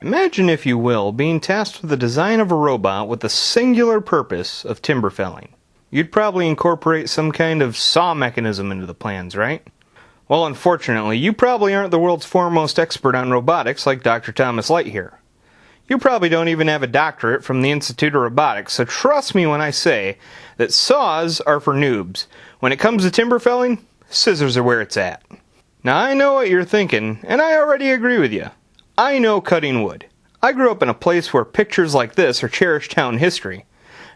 Imagine, if you will, being tasked with the design of a robot with the singular purpose of timber felling. You'd probably incorporate some kind of saw mechanism into the plans, right? Well, unfortunately, you probably aren't the world's foremost expert on robotics like Dr. Thomas Light here. You probably don't even have a doctorate from the Institute of Robotics, so trust me when I say that saws are for noobs. When it comes to timber felling, scissors are where it's at. Now, I know what you're thinking, and I already agree with you. I know cutting wood. I grew up in a place where pictures like this are cherished town history.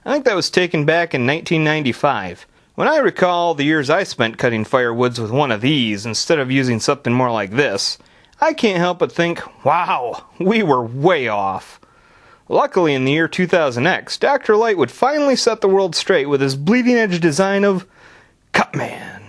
I think that was taken back in 1995. When I recall the years I spent cutting firewoods with one of these instead of using something more like this, I can't help but think, wow, we were way off. Luckily, in the year 2000X, Dr. Light would finally set the world straight with his bleeding-edge design of Cutman.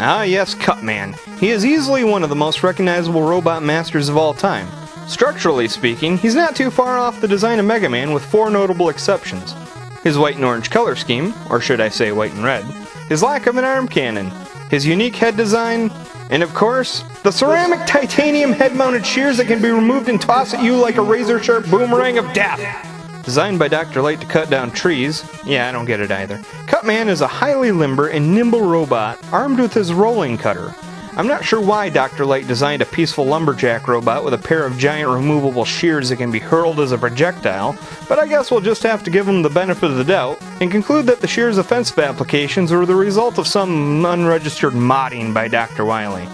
Ah yes, Cutman. He is easily one of the most recognizable robot masters of all time. Structurally speaking, he's not too far off the design of Mega Man with 4 notable exceptions. His white and orange color scheme, or should I say white and red, his lack of an arm cannon, his unique head design, and of course, the ceramic titanium head-mounted shears that can be removed and tossed at you like a razor-sharp boomerang of death. Designed by Dr. Light to cut down trees, yeah, I don't get it either. Cutman is a highly limber and nimble robot armed with his rolling cutter. I'm not sure why Dr. Light designed a peaceful lumberjack robot with a pair of giant removable shears that can be hurled as a projectile, but I guess we'll just have to give him the benefit of the doubt and conclude that the shears' offensive applications were the result of some unregistered modding by Dr. Wily.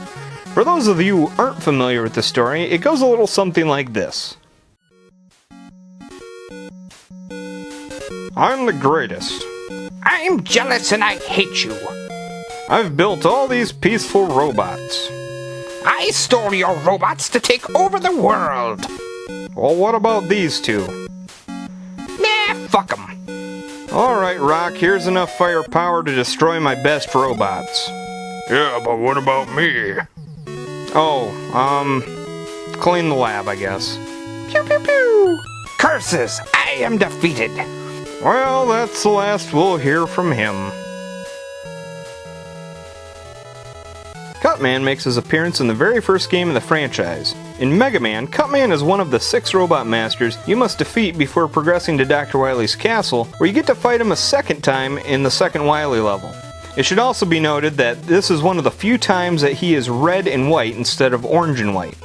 For those of you who aren't familiar with the story, it goes a little something like this. I'm the greatest. I'm jealous and I hate you. I've built all these peaceful robots. I stole your robots to take over the world. Well, what about these two? Nah, fuck them. Alright, Rock, here's enough firepower to destroy my best robots. Yeah, but what about me? Oh, clean the lab, I guess. Pew pew pew. Curses, I am defeated. Well, that's the last we'll hear from him. Cutman makes his appearance in the very first game of the franchise. In Mega Man, Cutman is one of the 6 robot masters you must defeat before progressing to Dr. Wily's castle, where you get to fight him a second time in the second Wily level. It should also be noted that this is one of the few times that he is red and white instead of orange and white.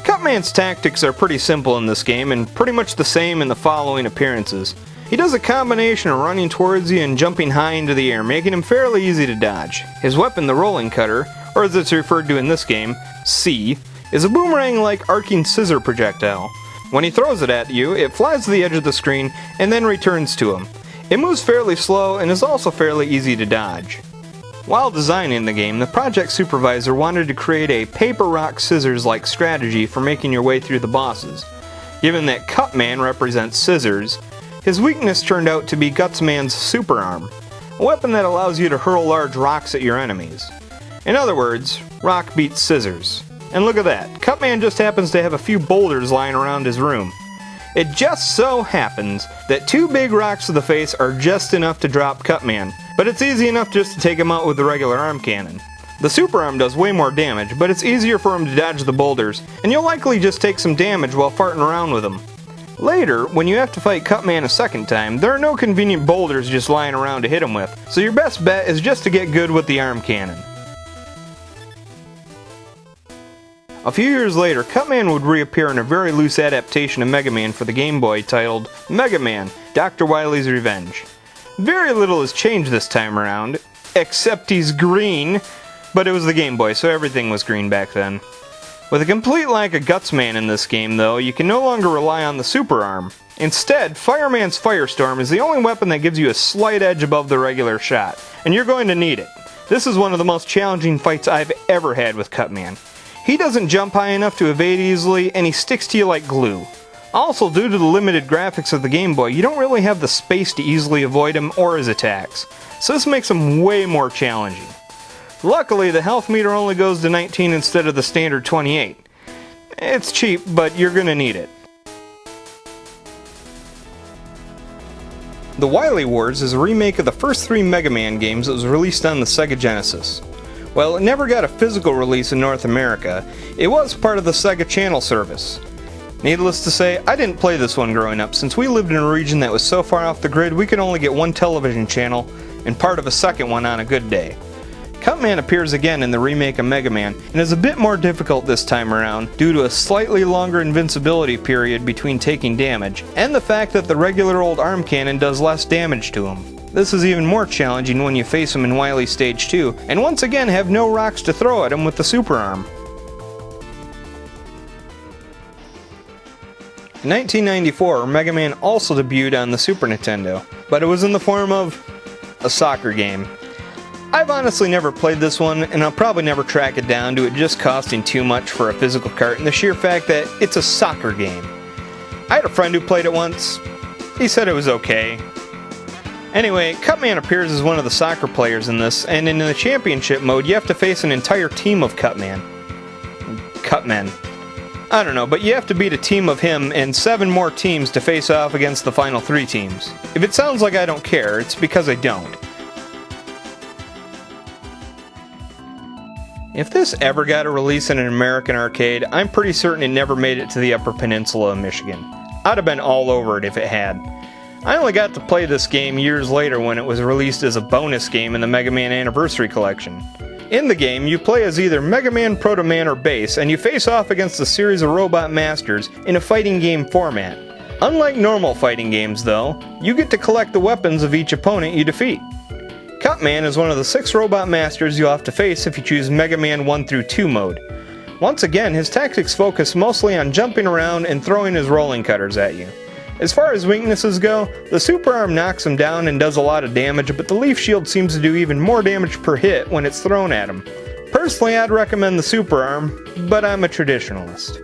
Cutman's tactics are pretty simple in this game and pretty much the same in the following appearances. He does a combination of running towards you and jumping high into the air, making him fairly easy to dodge. His weapon, the rolling cutter, or as it's referred to in this game, C, is a boomerang-like arcing scissor projectile. When he throws it at you, it flies to the edge of the screen and then returns to him. It moves fairly slow and is also fairly easy to dodge. While designing the game, the project supervisor wanted to create a paper, rock, scissors-like strategy for making your way through the bosses. Given that Cutman represents scissors, his weakness turned out to be Gutsman's super arm, a weapon that allows you to hurl large rocks at your enemies. In other words, rock beats scissors. And look at that, Cutman just happens to have a few boulders lying around his room. It just so happens that 2 big rocks to the face are just enough to drop Cutman, but it's easy enough just to take him out with the regular arm cannon. The super arm does way more damage, but it's easier for him to dodge the boulders, and you'll likely just take some damage while farting around with him. Later, when you have to fight Cutman a second time, there are no convenient boulders just lying around to hit him with, so your best bet is just to get good with the arm cannon. A few years later, Cutman would reappear in a very loose adaptation of Mega Man for the Game Boy titled Mega Man, Dr. Wily's Revenge. Very little has changed this time around, except he's green, but it was the Game Boy, so everything was green back then. With a complete lack of Gutsman in this game, though, you can no longer rely on the super arm. Instead, Fireman's Firestorm is the only weapon that gives you a slight edge above the regular shot, and you're going to need it. This is one of the most challenging fights I've ever had with Cutman. He doesn't jump high enough to evade easily, and he sticks to you like glue. Also, due to the limited graphics of the Game Boy, you don't really have the space to easily avoid him or his attacks, so this makes him way more challenging. Luckily, the health meter only goes to 19 instead of the standard 28. It's cheap, but you're gonna need it. The Wily Wars is a remake of the first 3 Mega Man games that was released on the Sega Genesis. While it never got a physical release in North America, it was part of the Sega Channel service. Needless to say, I didn't play this one growing up, since we lived in a region that was so far off the grid we could only get one television channel and part of a second one on a good day. Cutman appears again in the remake of Mega Man, and is a bit more difficult this time around due to a slightly longer invincibility period between taking damage, and the fact that the regular old arm cannon does less damage to him. This is even more challenging when you face him in Wily Stage 2, and once again have no rocks to throw at him with the super arm. In 1994, Mega Man also debuted on the Super Nintendo, but it was in the form of a soccer game. I've honestly never played this one, and I'll probably never track it down due to it just costing too much for a physical cart and the sheer fact that it's a soccer game. I had a friend who played it once. He said it was okay. Anyway, Cutman appears as one of the soccer players in this, and in the championship mode you have to face an entire team of Cutmen. I don't know, but you have to beat a team of him and 7 more teams to face off against the final 3 teams. If it sounds like I don't care, it's because I don't. If this ever got a release in an American arcade, I'm pretty certain it never made it to the Upper Peninsula of Michigan. I'd have been all over it if it had. I only got to play this game years later when it was released as a bonus game in the Mega Man Anniversary Collection. In the game, you play as either Mega Man, Proto Man, or Bass, and you face off against a series of robot masters in a fighting game format. Unlike normal fighting games, though, you get to collect the weapons of each opponent you defeat. Cutman is one of the 6 robot masters you'll have to face if you choose Mega Man 1 through 2 mode. Once again, his tactics focus mostly on jumping around and throwing his rolling cutters at you. As far as weaknesses go, the super arm knocks him down and does a lot of damage, but the leaf shield seems to do even more damage per hit when it's thrown at him. Personally, I'd recommend the super arm, but I'm a traditionalist.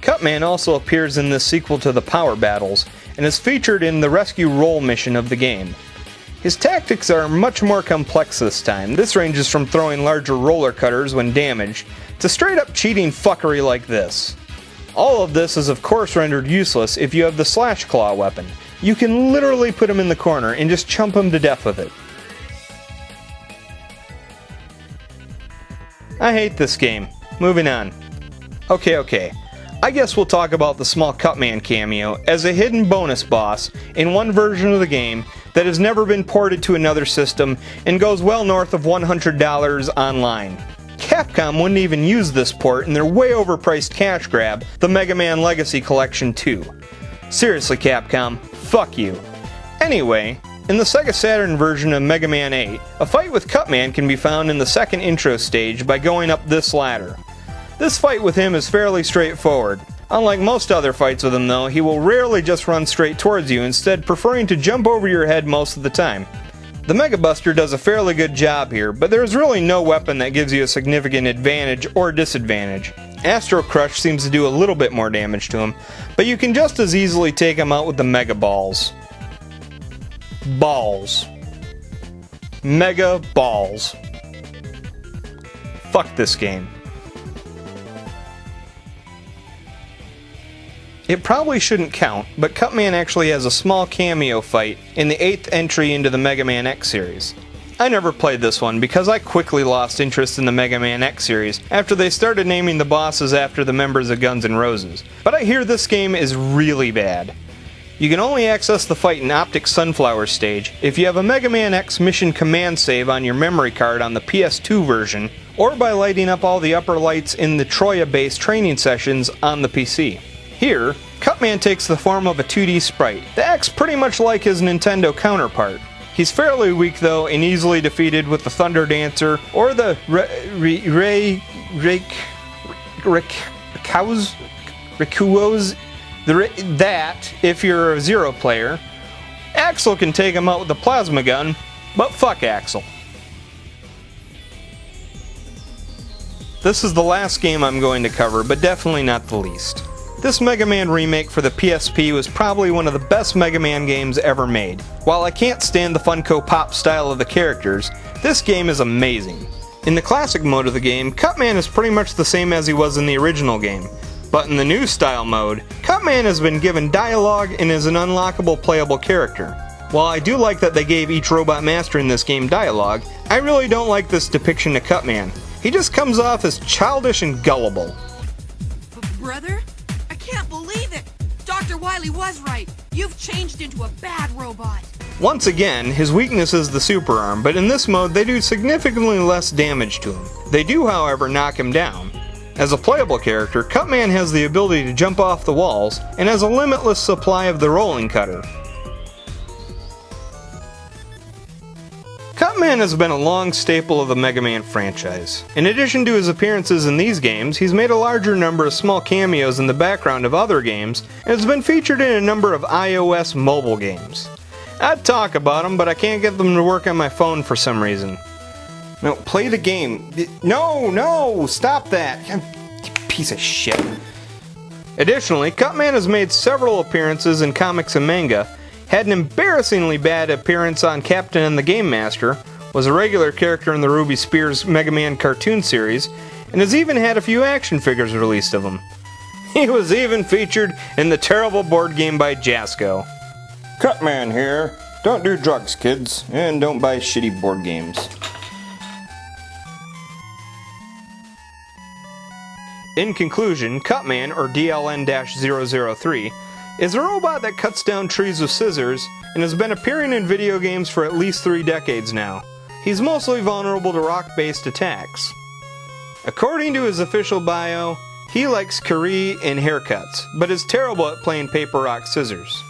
Cutman also appears in this sequel to the Power Battles, and is featured in the Rescue Roll mission of the game. His tactics are much more complex this time. This ranges from throwing larger roller cutters when damaged, to straight up cheating fuckery like this. All of this is of course rendered useless if you have the Slash Claw weapon. You can literally put him in the corner and just chump him to death with it. I hate this game. Moving on. Okay. I guess we'll talk about the small Cutman cameo as a hidden bonus boss in one version of the game that has never been ported to another system and goes well north of $100 online. Capcom wouldn't even use this port in their way overpriced cash grab, the Mega Man Legacy Collection 2. Seriously, Capcom, fuck you. Anyway, in the Sega Saturn version of Mega Man 8, a fight with Cutman can be found in the second intro stage by going up this ladder. This fight with him is fairly straightforward. Unlike most other fights with him though, he will rarely just run straight towards you, instead preferring to jump over your head most of the time. The Mega Buster does a fairly good job here, but there is really no weapon that gives you a significant advantage or disadvantage. Astro Crush seems to do a little bit more damage to him, but you can just as easily take him out with the Mega Balls. Balls. Mega Balls. Fuck this game. It probably shouldn't count, but Cutman actually has a small cameo fight in the 8th entry into the Mega Man X series. I never played this one because I quickly lost interest in the Mega Man X series after they started naming the bosses after the members of Guns N' Roses, but I hear this game is really bad. You can only access the fight in Optic Sunflower stage if you have a Mega Man X mission command save on your memory card on the PS2 version, or by lighting up all the upper lights in the Troya-based training sessions on the PC. Here, Cutman takes the form of a 2D sprite that acts pretty much like his Nintendo counterpart. He's fairly weak though and easily defeated with the Thunder Dancer or the Rikuos, that if you're a Zero player. Axel can take him out with the plasma gun, but fuck Axel. This is the last game I'm going to cover, but definitely not the least. This Mega Man remake for the PSP was probably one of the best Mega Man games ever made. While I can't stand the Funko Pop style of the characters, this game is amazing. In the classic mode of the game, Cutman is pretty much the same as he was in the original game. But in the new style mode, Cutman has been given dialogue and is an unlockable playable character. While I do like that they gave each robot master in this game dialogue, I really don't like this depiction of Cutman. He just comes off as childish and gullible. Brother? I can't believe it! Dr. Wily was right! You've changed into a bad robot! Once again, his weakness is the super arm, but in this mode they do significantly less damage to him. They do, however, knock him down. As a playable character, Cutman has the ability to jump off the walls, and has a limitless supply of the rolling cutter. Cutman has been a long staple of the Mega Man franchise. In addition to his appearances in these games, he's made a larger number of small cameos in the background of other games, and has been featured in a number of iOS mobile games. I'd talk about them, but I can't get them to work on my phone for some reason. No, play the game. No, stop that. You piece of shit. Additionally, Cutman has made several appearances in comics and manga, had an embarrassingly bad appearance on Captain and the Game Master, was a regular character in the Ruby Spears Mega Man cartoon series, and has even had a few action figures released of him. He was even featured in the terrible board game by Jasco. Cutman here. Don't do drugs, kids, and don't buy shitty board games. In conclusion, Cutman, or DLN-003, is a robot that cuts down trees with scissors and has been appearing in video games for at least 3 decades now. He's mostly vulnerable to rock-based attacks. According to his official bio, he likes curry and haircuts, but is terrible at playing paper, rock, scissors.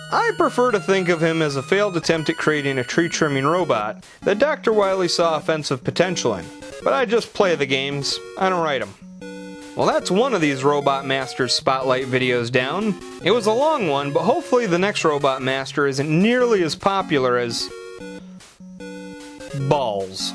I prefer to think of him as a failed attempt at creating a tree-trimming robot that Dr. Wily saw offensive potential in, but I just play the games, I don't write them. Well, that's one of these Robot Masters Spotlight videos down. It was a long one, but hopefully the next Robot Master isn't nearly as popular as balls.